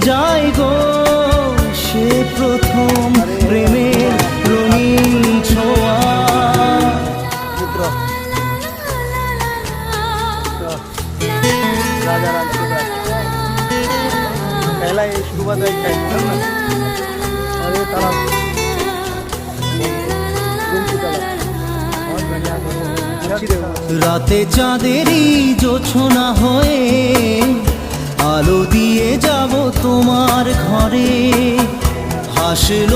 যায় গো সে প্রথম প্রেমের রঙিন ছোঁয়া। पहला ये शुरुआत है ना, और ये तालाब রাতে চাঁদেরই জোছনা হয়ে আলো দিয়ে যাব তোমার ঘরে। হাসল